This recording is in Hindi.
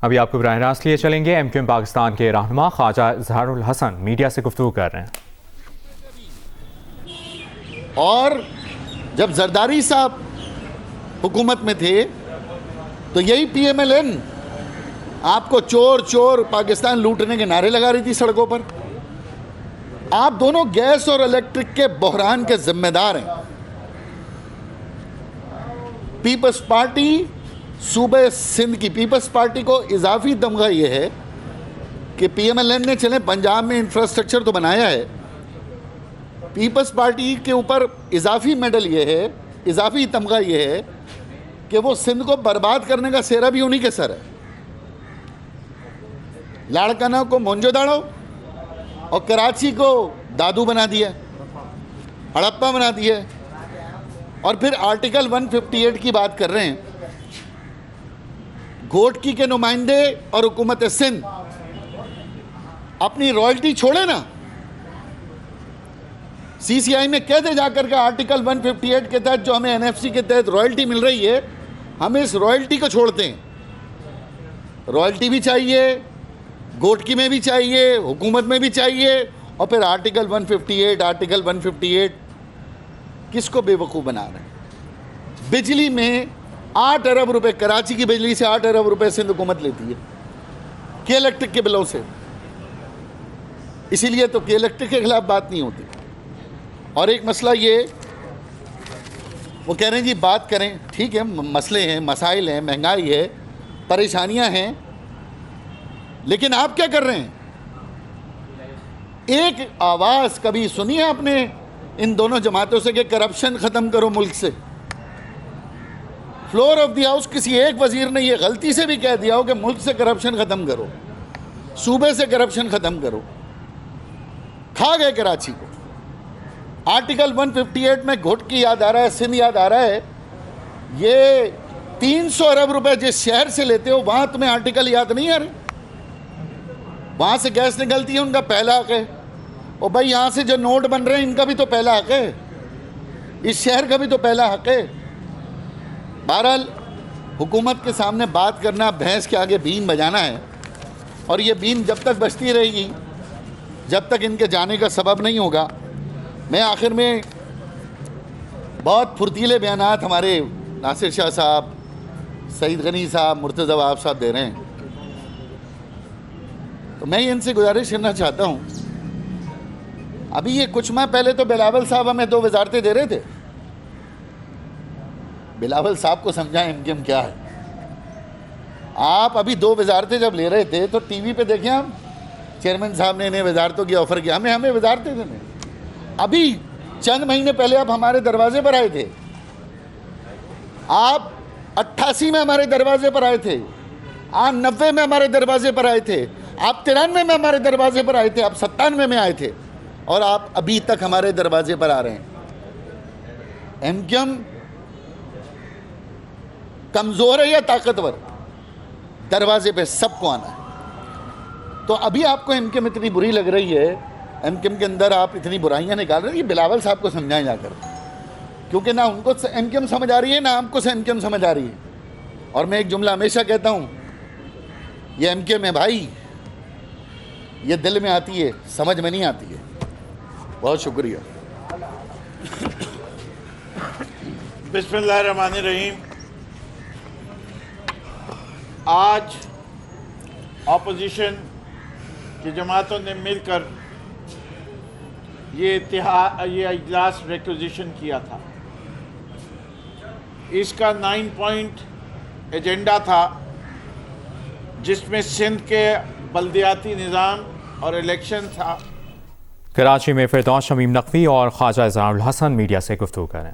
अभी आपको बराह रास्त लिए चलेंगे। एमक्यूएम पाकिस्तान के रहनुमा ख्वाजा इजहारुल हसन मीडिया से गुफ्तगू कर रहे हैं। और जब जरदारी साहब हुकूमत में थे तो यही PMLN आपको चोर चोर पाकिस्तान लूटने के नारे लगा रही थी सड़कों पर। आप दोनों गैस और इलेक्ट्रिक के बहरान के जिम्मेदार हैं। पीपल्स पार्टी, सूबे सिंध की पीपल्स पार्टी को इजाफी तमगा ये है कि PMLN ने चले पंजाब में इंफ्रास्ट्रक्चर तो बनाया है, पीपल्स पार्टी के ऊपर इजाफी मेडल ये है, इजाफी तमगा ये है कि वो सिंध को बर्बाद करने का सेहरा भी उन्हीं के सर है। लाड़काना को मोंजोदाड़ो और कराची को दादू बना दिया, हड़प्पा बना दिया, और फिर आर्टिकल 158 की बात कर रहे हैं। घोटकी के नुमाइंदे और हुकूमत सिंध अपनी रॉयल्टी छोड़े ना। CCI में कह दे जाकर के आर्टिकल 158 के तहत जो हमें NFC के तहत रॉयल्टी मिल रही है, हम इस रॉयल्टी को छोड़ते हैं। रॉयल्टी भी चाहिए, घोटकी में भी चाहिए, हुकूमत में भी चाहिए, और फिर आर्टिकल 158 किसको बेवकूफ़ बना रहे हैं। बिजली में 8 अरब रुपए, कराची की बिजली से 8 अरब रुपए सिंध हुकूमत लेती है के इलेक्ट्रिक के बिलों से। इसीलिए तो के इलेक्ट्रिक के खिलाफ बात नहीं होती। और एक मसला ये, वो कह रहे हैं जी बात करें, ठीक है, मसले हैं, मसाइल हैं, महंगाई है, परेशानियां हैं, लेकिन आप क्या कर रहे हैं? एक आवाज़ कभी सुनी है आपने इन दोनों जमातों से कि करप्शन ख़त्म करो मुल्क से? फ्लोर ऑफ द हाउस किसी एक वजीर ने यह गलती से भी कह दिया हो कि मुल्क से करप्शन ख़त्म करो, सूबे से करप्शन ख़त्म करो, खा गए कराची को। आर्टिकल 158 में घोटकी याद आ रहा है, सिंध याद आ रहा है। ये 300 अरब रुपए जिस शहर से लेते हो वहाँ तुम्हें आर्टिकल याद नहीं आ रहे? वहाँ से गैस निकलती है, उनका पहला हक है। और भाई यहाँ से जो नोट बन रहे हैं इनका भी तो पहला हक है, इस शहर का भी तो पहला हक है। बहरहाल हुकूमत के सामने बात करना, भैंस के आगे बीन बजाना है, और ये बीन जब तक बजती रहेगी, जब तक इनके जाने का सबब नहीं होगा। मैं आखिर में बहुत फुर्तीले बयानात हमारे नासिर शाह साहब, सईद गनी साहब, मुर्तज़ा वहाब साहब दे रहे हैं, तो मैं इनसे गुजारिश करना चाहता हूँ, अभी ये कुछ माह पहले तो बिलावल साहब हमें 2 वजारतें दे रहे थे। बिलावल साहब को समझाएं MKM क्या है। आप अभी 2 वजारतें जब ले रहे थे तो टीवी पे देखें आप, चेयरमैन साहब ने इन्हें वजारतों की ऑफ़र किया, हमें वजारतें देने। अभी चंद महीने पहले आप हमारे दरवाजे पर आए थे, आप 88 में हमारे दरवाजे पर आए थे, आप 90 में हमारे दरवाजे पर आए थे, आप 93 में हमारे दरवाजे पर आए थे, आप 97 में आए थे, और आप अभी तक हमारे दरवाजे पर आ रहे हैं। MKM कमज़ोर है या ताकतवर? दरवाजे पे सबको आना है। तो अभी आपको MKM इतनी बुरी लग रही है, MKM के अंदर आप इतनी बुराइयां निकाल रहे हैं, ये बिलावल साहब को समझाएं जाकर, क्योंकि ना उनको MKM समझ आ रही है, ना आपको MKM समझ आ रही है। और मैं एक जुमला हमेशा कहता हूँ, ये MKM है भाई, ये दिल में आती है, समझ में नहीं आती है। बहुत शुक्रिया। बिस्मिल्लाहिर्रहमानिर्रहीम। आज ऑपोजिशन की जमातों ने मिलकर ये इजलास रिक्विजिशन किया था। इसका 9 पॉइंट एजेंडा था, जिसमें सिंध के बल्दियाती निज़ाम और इलेक्शन था। कराची में फिरदौस शमीम नकवी और ख्वाजा इजहारुल हसन मीडिया से गुफ्तगू करें।